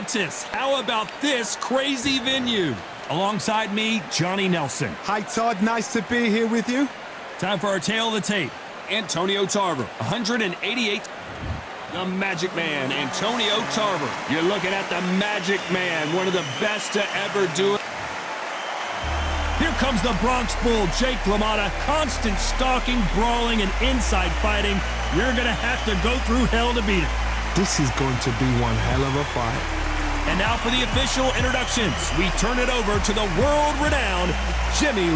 Atlantis. How about this crazy venue? Alongside me, Johnny Nelson. Hi, Todd. Nice to be here with you. Time for our tale of the tape. Antonio Tarver, 188. The Magic Man, Antonio Tarver. You're looking at the Magic Man, one of the best to ever do it. Here comes the Bronx Bull, Jake LaMotta. Constant stalking, brawling, and inside fighting. You're going to have to go through hell to beat it. This is going to be one hell of a fight. And now for the official introductions. We turn it over to the world-renowned Jimmy.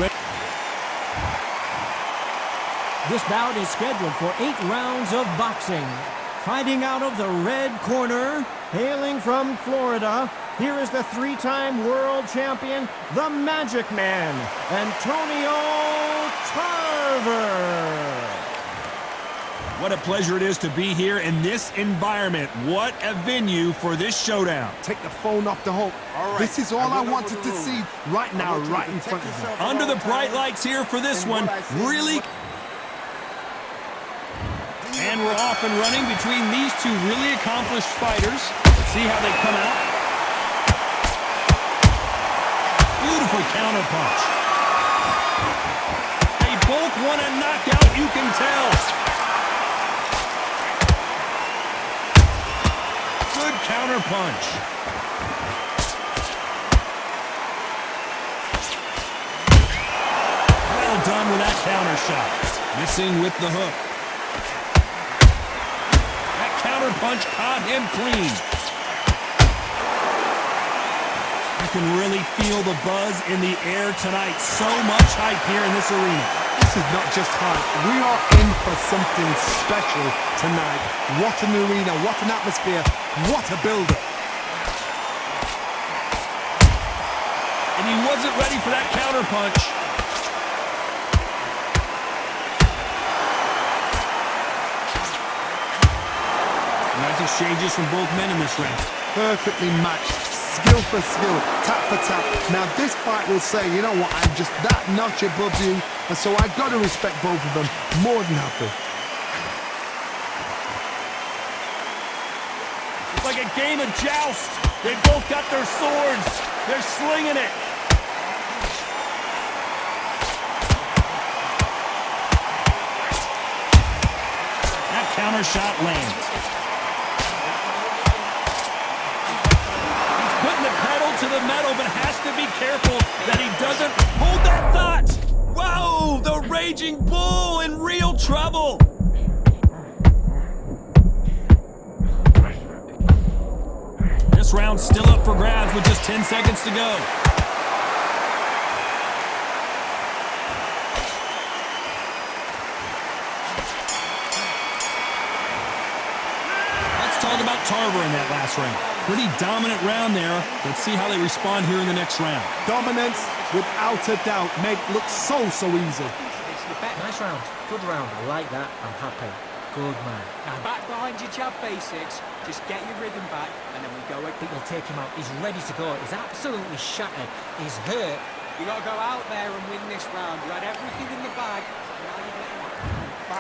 This bout is scheduled for 8 rounds of boxing. Fighting out of the red corner, hailing from Florida, here is the 3-time world champion, the Magic Man, Antonio Tarver. What a pleasure it is to be here in this environment. What a venue for this showdown. Take the phone off the hook. This is all I wanted to see right now, right in front of me. Under the bright lights here for this one, really. And we're off and running between these two really accomplished fighters. Let's see how they come out. Beautiful counter punch. They both want a knockout, you can tell. Good counter punch. Well done with that counter shot. Missing with the hook. That counter punch caught him clean. You can really feel the buzz in the air tonight. So much hype here in this arena. This is not just hype. We are in for something special tonight. What an arena, what an atmosphere, what a build-up. And he wasn't ready for that counter punch. Nice exchanges from both men in this round. Perfectly matched, skill for skill, tap for tap. Now this fight will say, you know what, I'm just that notch above you, and so I got to respect both of them more than happy. It's like a game of joust. They both got their swords. They're slinging it. That counter shot lands. He's putting the pedal to the metal, but has to be careful that he doesn't hold that thought. Whoa, the Raging Bull in real trouble. This round's still up for grabs with just 10 seconds to go. Let's talk about Tarver in that last round. Pretty dominant round there. Let's see how they respond here in the next round. Dominance, without a doubt, make look so easy. Nice round. Good round. I like that. I'm happy. Good man. Now back behind your jab basics, just get your rhythm back, and then we go again. I think they'll take him out. He's ready to go. He's absolutely shattered. He's hurt. You got to go out there and win this round. You had everything in the bag.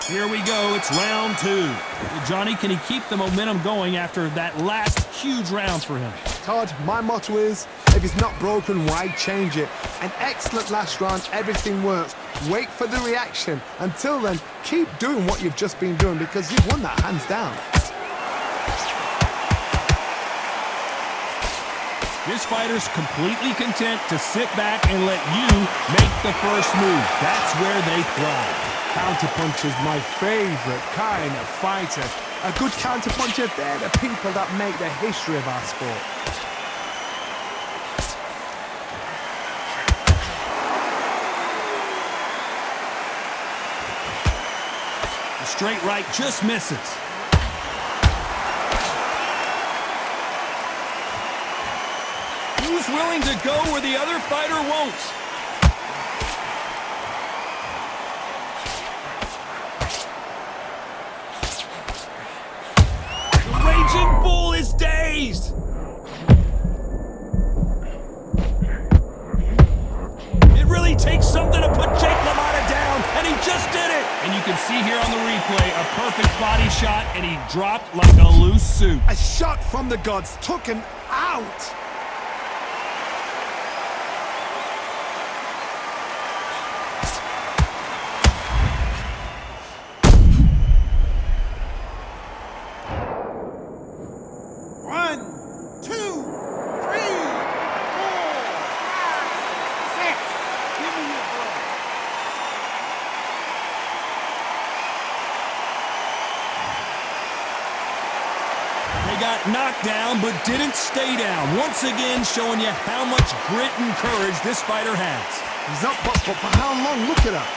Here we go. It's round 2. Well, Johnny, can he keep the momentum going after that last huge round for him? Todd, my motto is, if it's not broken, why change it? An excellent last round, everything works. Wait for the reaction. Until then, keep doing what you've just been doing because you've won that hands down. This fighter's completely content to sit back and let you make the first move. That's where they thrive. Counterpunch is my favorite kind of fighter. A good counterpuncher, they're the people that make the history of our sport. The straight right just misses. Who's willing to go where the other fighter won't? The Raging Bull is dazed. It really takes something to put Jake LaMotta down, and he just did it. And you can see here on the replay a perfect body shot, and he dropped like a loose suit. A shot from the gods took him out. They got knocked down, but didn't stay down. Once again, showing you how much grit and courage this fighter has. He's up, but for how long? Look at her.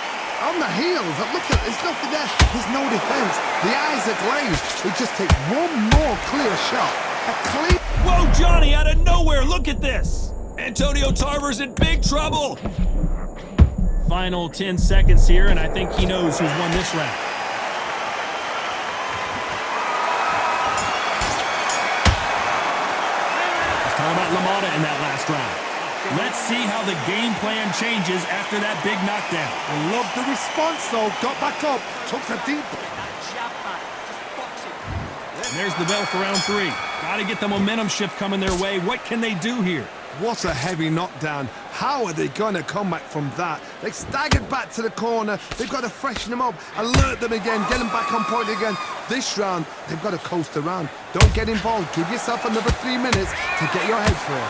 On the heels. Look at, there's nothing there. There's no defense. The eyes are glazed. It just takes one more clear shot. A clear... Whoa, Johnny, out of nowhere. Look at this. Antonio Tarver's in big trouble. Final 10 seconds here, and I think he knows who's won this round. How about LaMotta in that last round? Let's see how the game plan changes after that big knockdown. I love the response, though. Got back up. Took the deep... That jab back. Just box it. And there's the bell for round 3. Got to get the momentum shift coming their way. What can they do here? What a heavy knockdown. How are they going to come back from that? They staggered back to the corner. They've got to freshen them up, alert them again, get them back on point again. This round, they've got to coast around. Don't get involved. Give yourself another 3 minutes to get your head through.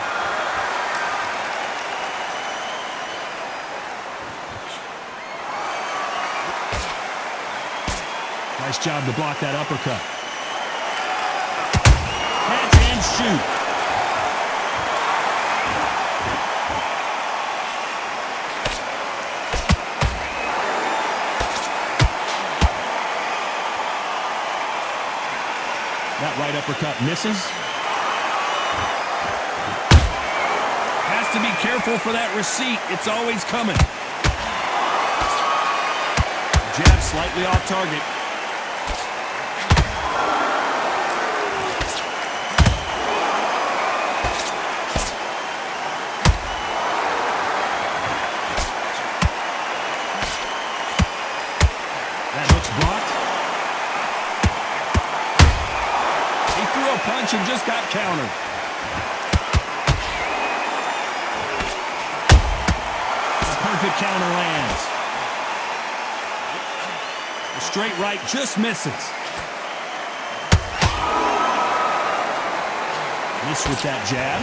Nice job to block that uppercut. Catch and shoot. That right uppercut misses. Has to be careful for that receipt. It's always coming. Jab slightly off target. That hook's blocked. He threw a punch and just got countered. A perfect counter lands. The straight right just misses. Miss with that jab.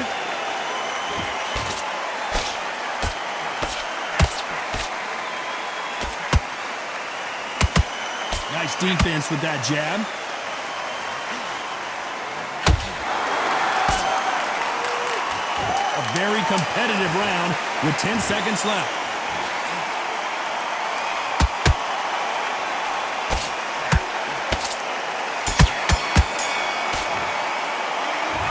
Nice defense with that jab. A very competitive round with 10 seconds left.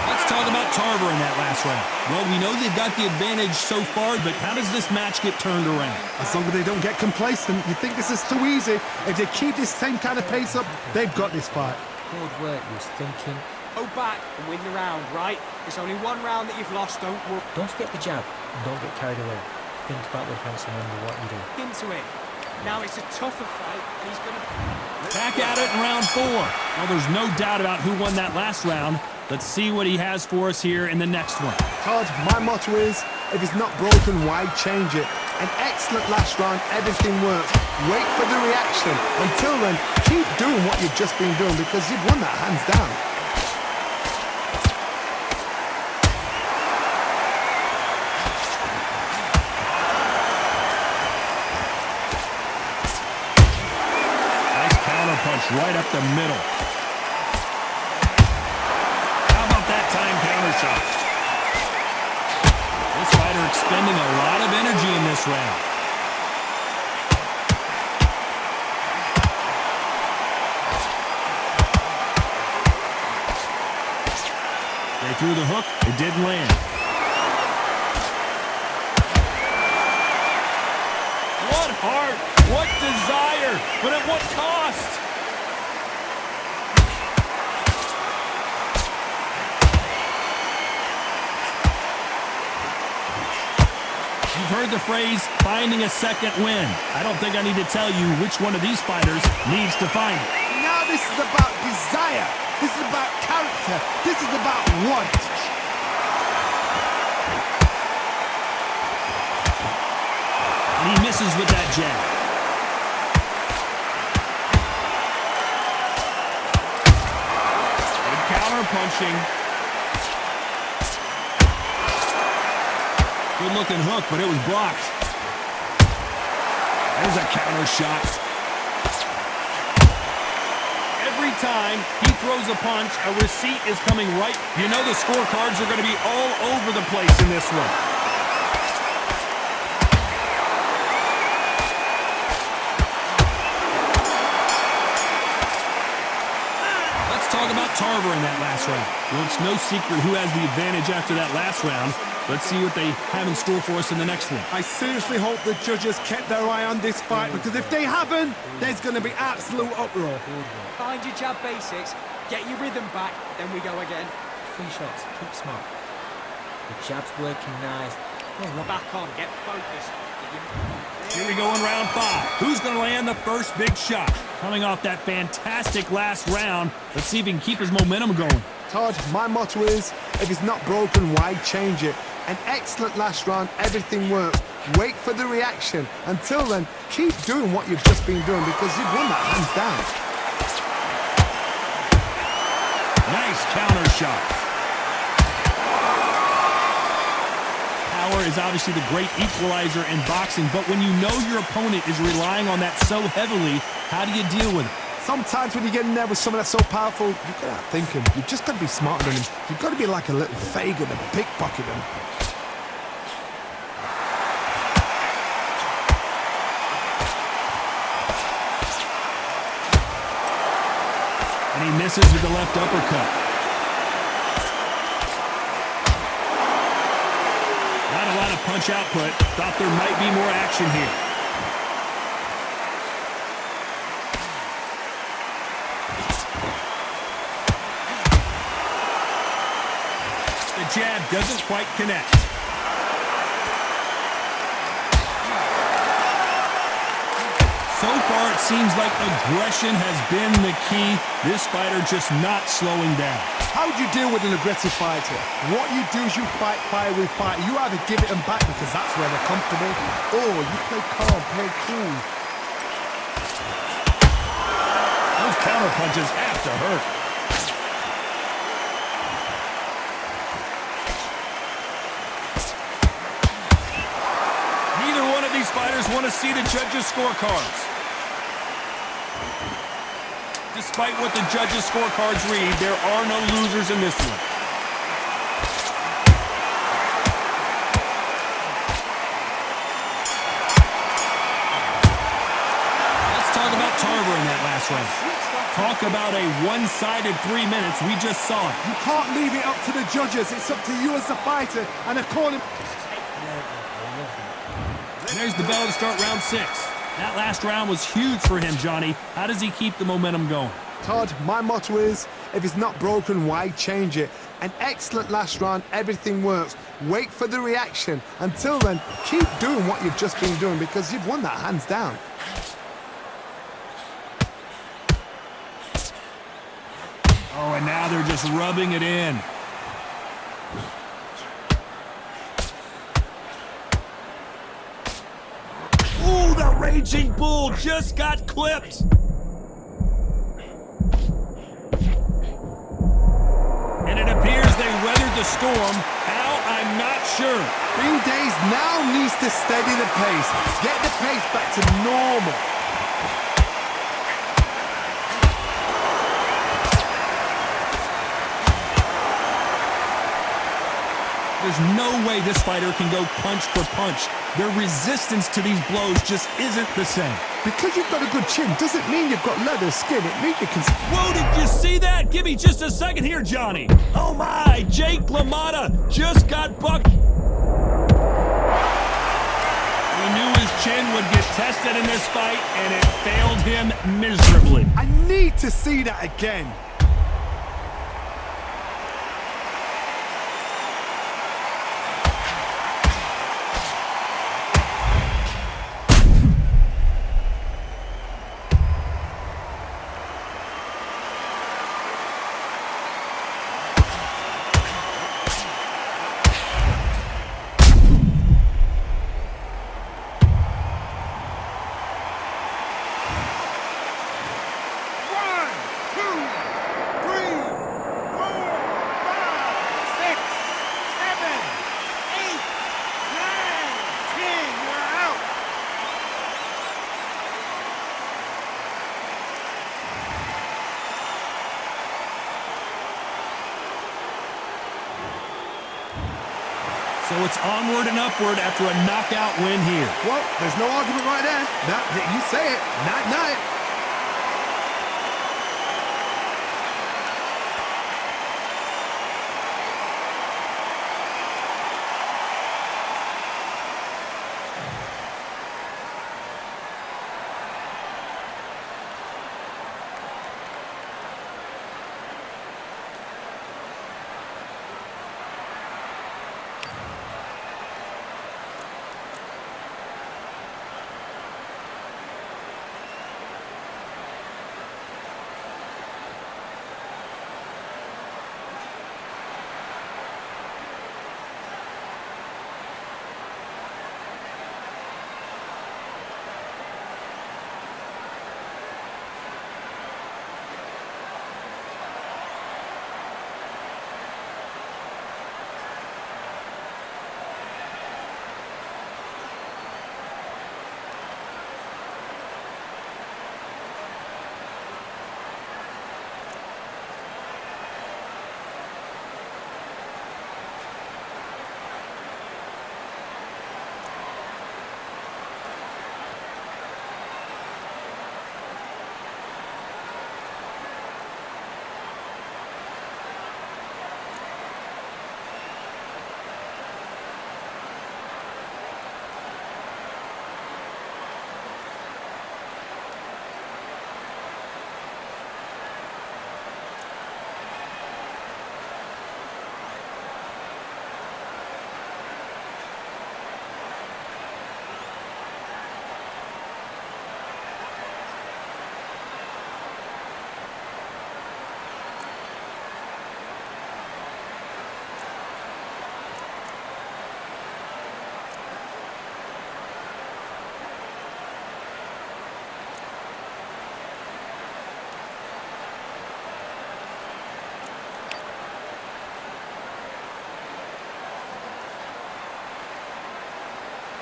Let's talk about Tarver in that last round. Well, we know they've got the advantage so far, but how does this match get turned around? As long as they don't get complacent, you think this is too easy. If they keep this same kind of pace up, they've got this fight. Good work, you was thinking. Go back and win the round, right? There's only one round that you've lost, don't worry. Don't forget the jab and don't get carried away. Think about the defense and remember what you do. Into it. Now it's a tougher fight, and he's going to... Back at it in round 4. Well, there's no doubt about who won that last round. Let's see what he has for us here in the next one. Todd, my motto is, if it's not broken, why change it? An excellent last round, everything works. Wait for the reaction. Until then, keep doing what you've just been doing because you've won that hands down. Nice counter punch right up the middle. How about that time counter shot? This fighter expending a lot of energy in this round. They threw the hook. It didn't land. What heart, what desire, but at what cost? You've heard the phrase, finding a second win. I don't think I need to tell you which one of these fighters needs to find it. Now this is about desire. This is about character. This is about want. misses with that jab. Good counter punching. Good looking hook, but it was blocked. There's a counter shot. Every time he throws a punch, a receipt is coming right. You know the scorecards are going to be all over the place in this one. Let's talk about Tarver in that last round. Well, it's no secret who has the advantage after that last round. Let's see what they have in store for us in the next one. I seriously hope the judges kept their eye on this fight, because if they haven't, there's going to be absolute uproar. Find your jab basics, get your rhythm back, then we go again. 3 shots. Keep smart. The jab's working nice. Back on, get focused. Here we go in round 5. Who's going to land the first big shot? Coming off that fantastic last round, let's see if he can keep his momentum going. Todd, my motto is, if it's not broken, why change it? An excellent last round, everything works. Wait for the reaction. Until then, keep doing what you've just been doing, because you've won that hands down. Nice counter shot. Power is obviously the great equalizer in boxing, but when you know your opponent is relying on that so heavily, how do you deal with it? Sometimes when you get in there with someone that's so powerful, you've got to outthink him. You've just got to be smarter than him. You've got to be like a little Fagin and pickpocket him. And he misses with the left uppercut. Not a lot of punch output. Thought there might be more action here. The jab doesn't quite connect. So far, it seems like aggression has been the key. This fighter just not slowing down. How do you deal with an aggressive fighter? What you do is you fight fire with fire. You either give it them back because that's where they're comfortable, or you play calm, play cool. Those counter punches have to hurt. Neither one of these fighters want to see the judges' scorecards. Despite what the judges' scorecards read, there are no losers in this one. Let's talk about Tarver in that last round. Talk about a one-sided 3 minutes. We just saw it. You can't leave it up to the judges. It's up to you as the fighter and a corner. And there's the bell to start round 6. That last round was huge for him, Johnny. How does he keep the momentum going? Todd, my motto is, if it's not broken, why change it? An excellent last round, everything works. Wait for the reaction. Until then, keep doing what you've just been doing, because you've won that hands down. Oh, and now they're just rubbing it in. Ooh, the Raging Bull just got clipped. And it appears they weathered the storm. How? I'm not sure. Bing Days now needs to steady the pace. Get the pace back to normal. There's no way this fighter can go punch for punch. Their resistance to these blows just isn't the same. Because you've got a good chin doesn't mean you've got leather skin. It means you can... Whoa, did you see that? Give me just a second here, Johnny. Oh my, Jake LaMotta just got bucked. We knew his chin would get tested in this fight, and it failed him miserably. I need to see that again. So it's onward and upward after a knockout win here. Well, there's no argument right there. You say it. Night-night.